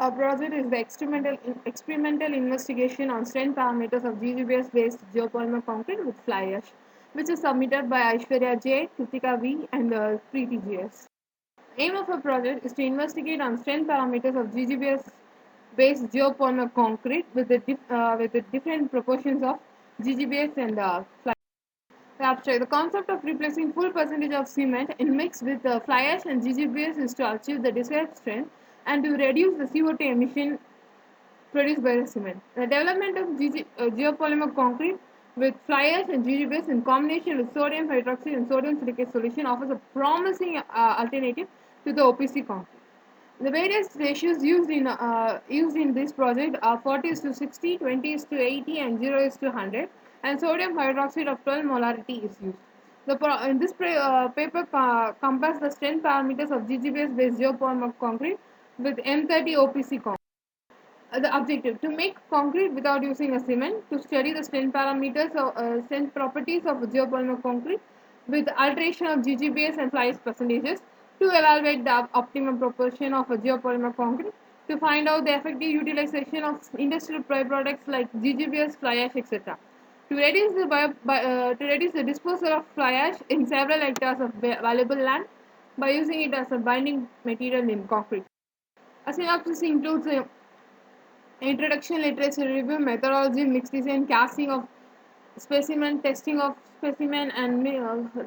A project is the experimental investigation on strength parameters of GGBS based geopolymer concrete with fly ash, which is submitted by Aishwarya J, Kritika V, and Preeti GS. Aim of a project is to investigate on strength parameters of GGBS based geopolymer concrete with the different proportions of GGBS and fly. The abstract. The concept of replacing full percentage of cement in mix with fly ash and GGBS is to achieve the desired strength and to reduce the CO2 emission produced by the cement. The development of geopolymer concrete with fly ash and GGBS in combination with sodium hydroxide and sodium silicate solution offers a promising alternative to the OPC concrete. The various ratios used in this project are 40 is to 60, 20 is to 80, and 0 is to 100, and sodium hydroxide of 12 molarity is used. In this paper compares the strength parameters of GGBS based geopolymer concrete with M30 OPC concrete. The objective to make concrete without using a cement, to study the strength parameters or strength properties of geopolymer concrete with alteration of GGBS and fly ash percentages, to evaluate the optimum proportion of a geopolymer concrete, to find out the effective utilization of industrial byproducts like GGBS, fly ash, etc. To reduce the disposal of fly ash in several hectares of valuable land by using it as a binding material in concrete. A synopsis includes introduction, literature review, methodology, mixed design, casting of specimen, testing of specimen, and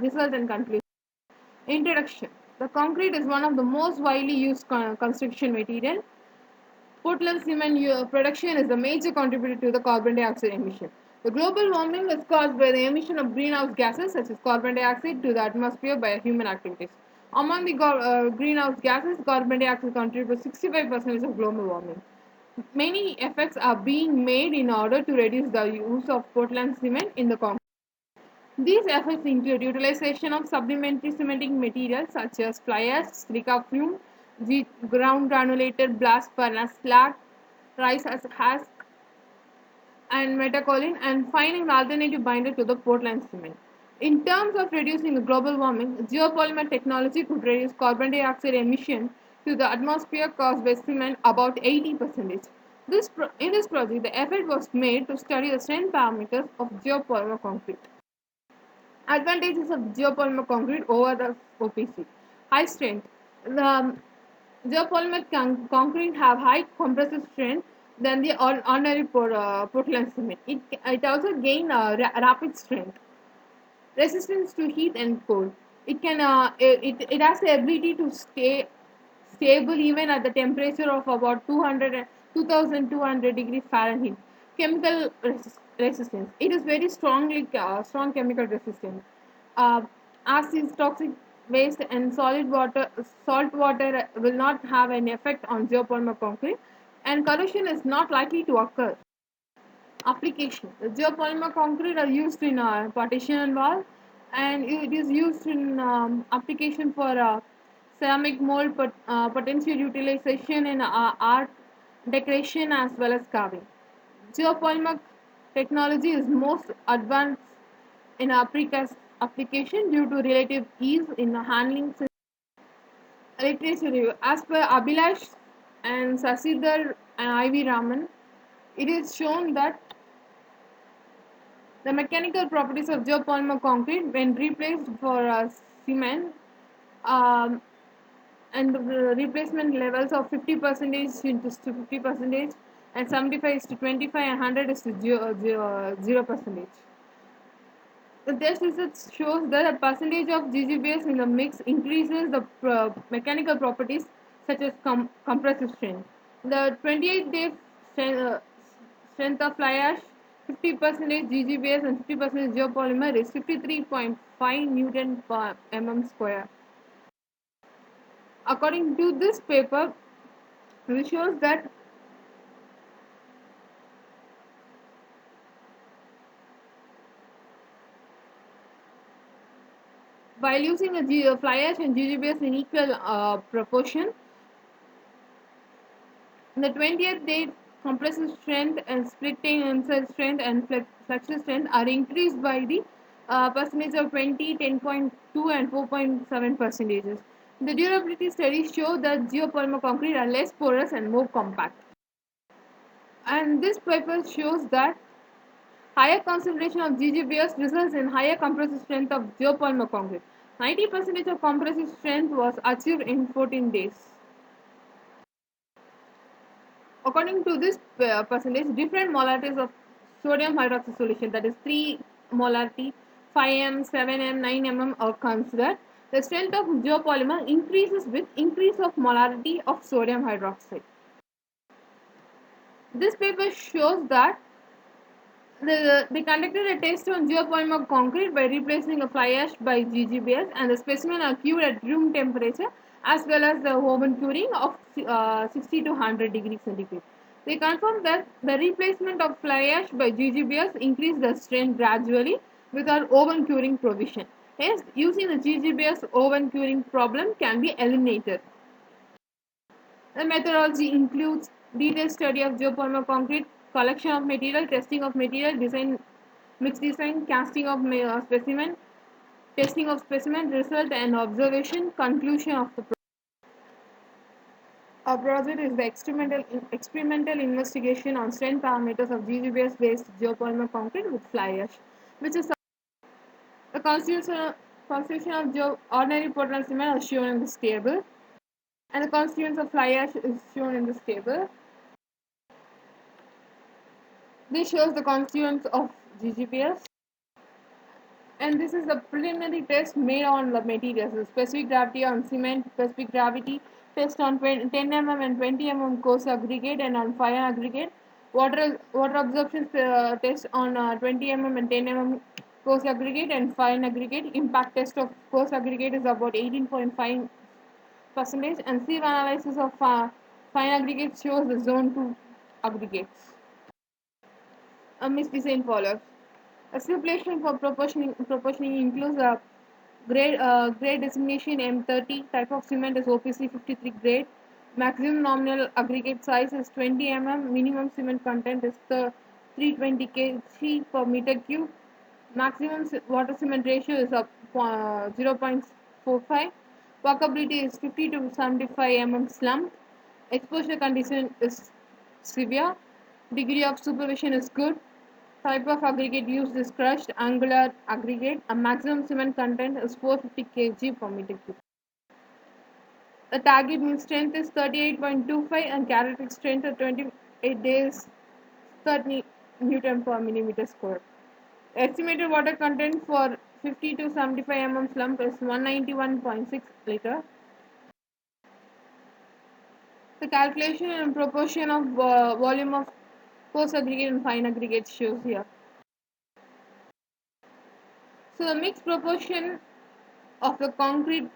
result and conclusion. Introduction. The concrete is one of the most widely used construction material. Portland cement production is a major contributor to the carbon dioxide emission. The global warming is caused by the emission of greenhouse gases such as carbon dioxide to the atmosphere by human activities. Among the greenhouse gases, carbon dioxide contributes 65% of global warming. Many efforts are being made in order to reduce the use of Portland cement in the concrete. These efforts include utilization of supplementary cementing materials such as fly ash, silica fume, ground granulated blast furnace slag, rice husk, and metakaolin, and finding an alternative binder to the Portland cement. In terms of reducing the global warming, geopolymer technology could reduce carbon dioxide emission to the atmosphere caused by cement about 80%. In this project, the effort was made to study the strength parameters of geopolymer concrete. Advantages of geopolymer concrete over the OPC. High strength. The geopolymer concrete have high compressive strength than the ordinary Portland cement. It also gain rapid strength, resistance to heat and cold. It has the ability to stay stable even at the temperature of about 2200 degrees Fahrenheit. Chemical resistance. It is very strong chemical resistance. Uh, Acids, toxic waste, and salt water will not have an effect on geopolymer concrete, and corrosion is not likely to occur. Application. The geopolymer concrete are used in partition and wall, and it is used in application for ceramic mold potential utilization in art decoration as well as carving. Geopolymer technology is most advanced in application due to relative ease in handling. Literature review. As per Abhilash and Sasidhar and Ivy Raman, it is shown that the mechanical properties of geopolymer concrete, when replaced for cement, um, and the replacement levels of 50 percentage to 50 percentage, and 75 is to 25, and 100 is to 0 percentage. The test research shows that a percentage of GGBS in the mix increases the mechanical properties such as compressive strength. The 28-day strength of fly ash, 50% GGBS and 50% geopolymer is 53.5 Newton per mm square. According to this paper, it shows that while using a fly ash and GGBS in equal proportion, the 20th day compressive strength and splitting tensile strength and flexure strength are increased by the percentage of 20, 10.2, and 4.7 percentages. The durability studies show that geopolymer concrete are less porous and more compact. And this paper shows that higher concentration of GGBS results in higher compressive strength of geopolymer concrete. 90% of compressive strength was achieved in 14 days. According to this percentage, different molarities of sodium hydroxide solution, that is 3 molarity, 5m, 7m, 9 are considered. The strength of geopolymer increases with increase of molarity of sodium hydroxide. This paper shows that they conducted a test on geopolymer concrete by replacing a fly ash by GGBS, and the specimen are cured at room temperature as well as the oven curing of 60 to 100 degrees centigrade. They confirmed that the replacement of fly ash by GGBS increased the strength gradually without oven curing provision. Hence, using the GGBS oven curing problem can be eliminated. The methodology includes detailed study of geopolymer concrete, collection of material, testing of material, design, mix design, casting of specimen, testing of specimen, result and observation, conclusion of the project. Our project is the experimental investigation on strength parameters of GGBS based geopolymer concrete with fly ash, which is the constitution of ordinary Portland cement is shown in this table, and the constituents of fly ash is shown in this table. This shows the constituents of GGBS, and this is the preliminary test made on the materials. The specific gravity on cement, specific gravity test on 10 mm and 20 coarse aggregate and on fine aggregate. Water absorption test on 20 and 10 coarse aggregate and fine aggregate. Impact test of coarse aggregate is about 18.5%, and sieve analysis of fine aggregate shows the zone 2 aggregates. A misdesign follows. A simulation for proportioning includes a grade designation M30, type of cement is OPC 53 grade, maximum nominal aggregate size is 20 minimum cement content is 320 kg per meter cube, maximum water cement ratio is 0.45, workability is 50 to 75 slump, exposure condition is severe, degree of supervision is good, type of aggregate used is crushed angular aggregate. A maximum cement content is 450 kg per meter cube. The target mean strength is 38.25 and characteristic strength at 28 days 30 Newton per millimeter square. Estimated water content for 50 to 75 slump is 191.6 liter. The calculation and proportion of volume of coarse aggregate and fine aggregate shows here. So the mixed proportion of the concrete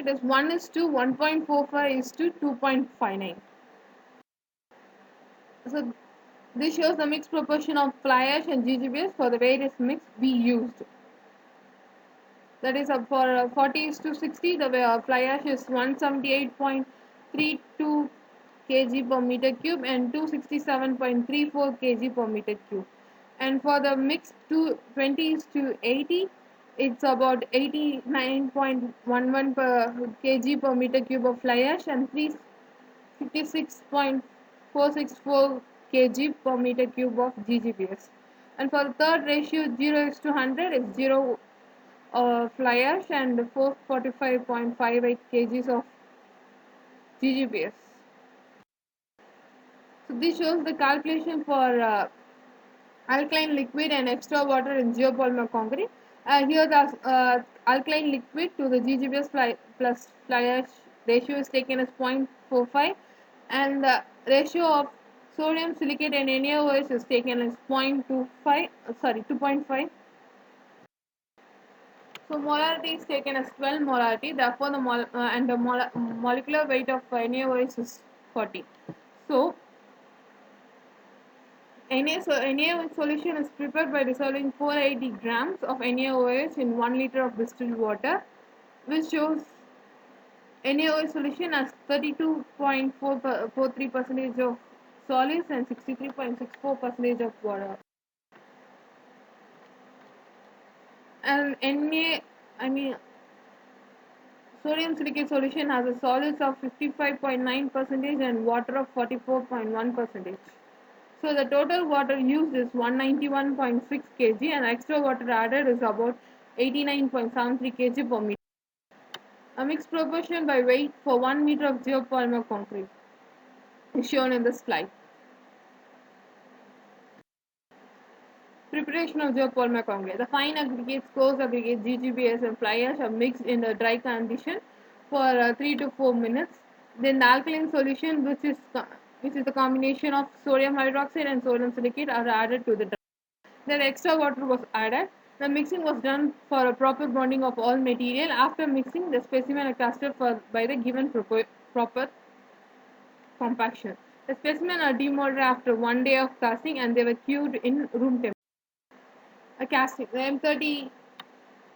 is 1 is to 1.45 is to 2.59. So this shows the mixed proportion of fly ash and GGBS for the various mix we used. That is for 40 is to 60, the fly ash is 178.32 kg per meter cube and 267.34 kg per meter cube. And for the mix 20 is to 80, it's about 89.11 per kg per meter cube of fly ash and 356.464 kg per meter cube of GGBS. And for the third ratio, 0 is to 100 is 0 fly ash and 445.58 kgs of GGBS. So this shows the calculation for alkaline liquid and extra water in geopolymer concrete. Here the alkaline liquid to the GGBS plus fly ash ratio is taken as 0.45, and the ratio of sodium silicate and NaOH is taken as 2.5. So molarity is taken as 12 molarity. Therefore, the molecular weight of NaOH is 40. So NaOH solution is prepared by dissolving 480 grams of NaOH in 1 liter of distilled water, which shows NaOH solution as 32.43% of solids and 63.64% of water. And I mean Sodium silicate solution has a solids of 55.9% and water of 44.1%. So the total water used is 191.6 kg and extra water added is about 89.73 kg per meter. A mixed proportion by weight for 1 meter of geopolymer concrete is shown in the slide. Preparation of geopolymer concrete. The fine aggregates, coarse aggregates, GGBS and fly ash are mixed in a dry condition for 3 to 4 minutes. Then the alkaline solution, which is the combination of sodium hydroxide and sodium silicate, are added to the dry. Then extra water was added. The mixing was done for a proper bonding of all material. After mixing, the specimen are casted by the given proper compaction. The specimen are demolded after 1 day of casting and they were cured in room temperature. A casting. The M30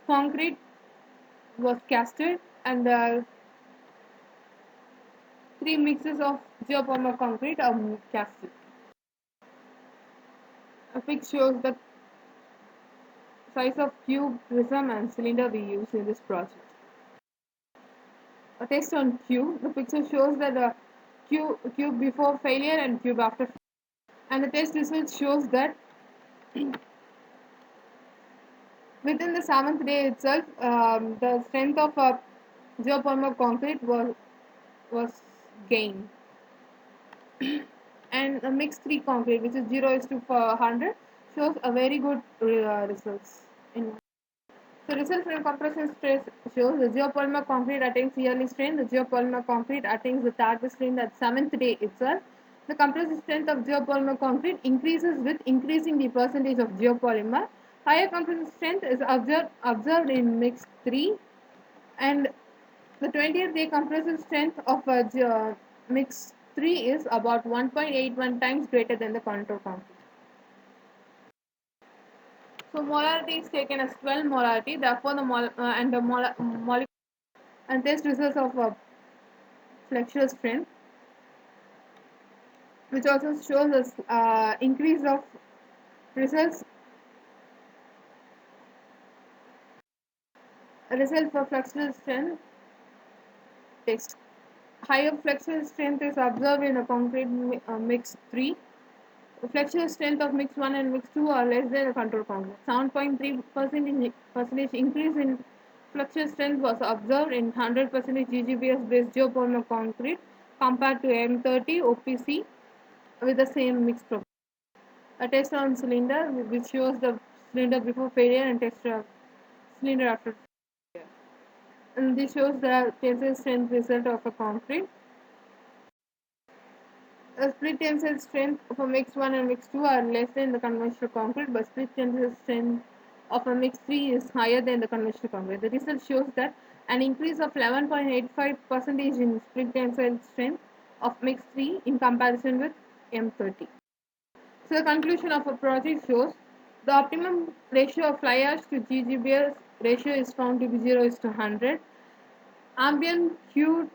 concrete was casted and the three mixes of geopolymer concrete are casted. A pic shows the size of cube, prism and cylinder we use in this project. A test on cube. The picture shows that the cube before failure and cube after failure. And the test result shows that within the seventh day itself, the strength of geopolymer concrete was gained. And a mixed 3 concrete, which is 0 is to 100, shows a very good results. So result from compression stress shows the geopolymer concrete attains yearly strain. The geopolymer concrete attains the target strain at 7th day itself. The compressive strength of geopolymer concrete increases with increasing the percentage of geopolymer. Higher compressive strength is observed in mix 3, and the 20th day compressive strength of mix 3 is about 1.81 times greater than the contour concrete. So molarity is taken as 12 molarity. Therefore, the molecule and test results of flexural strength, which also shows us increase of results. Result for flexural strength test. Higher flexural strength is observed in a concrete mix 3. The flexural strength of mix 1 and mix 2 are less than the contour concrete. 7.3% increase in flexural strength was observed in 100% GGBS based geopolymer concrete compared to M30 OPC with the same mix proportion. A test on cylinder, which shows the cylinder before failure and test of cylinder after failure. And this shows the tensile strength result of a concrete. The split tensile strength of a mix 1 and mix 2 are less than the conventional concrete, but split tensile strength of a mix 3 is higher than the conventional concrete. The result shows that an increase of 11.85% in split tensile strength of mix 3 in comparison with M30. So the conclusion of a project shows the optimum ratio of fly ash to GGBS ratio is found to be 0 is to 100. Ambient cured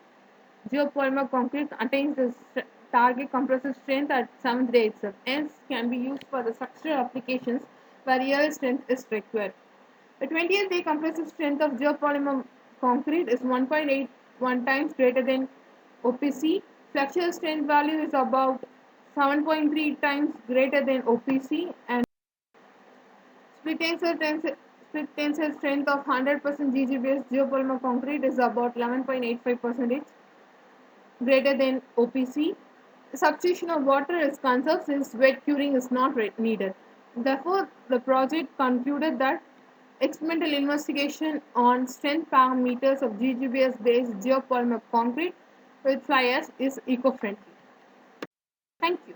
geopolymer concrete attains the target compressive strength at 7th day itself, hence can be used for the structural applications where real strength is required. The 20th day compressive strength of geopolymer concrete is 1.81 times greater than OPC. Flexural strength value is about 7.3 times greater than OPC, and split tensile strength of 100% GGBS geopolymer concrete is about 11.85% greater than OPC. Substitution of water is conserved since wet curing is not needed. Therefore, the project concluded that experimental investigation on strength parameters of GGBS based geopolymer concrete with fly ash is eco-friendly. Thank you.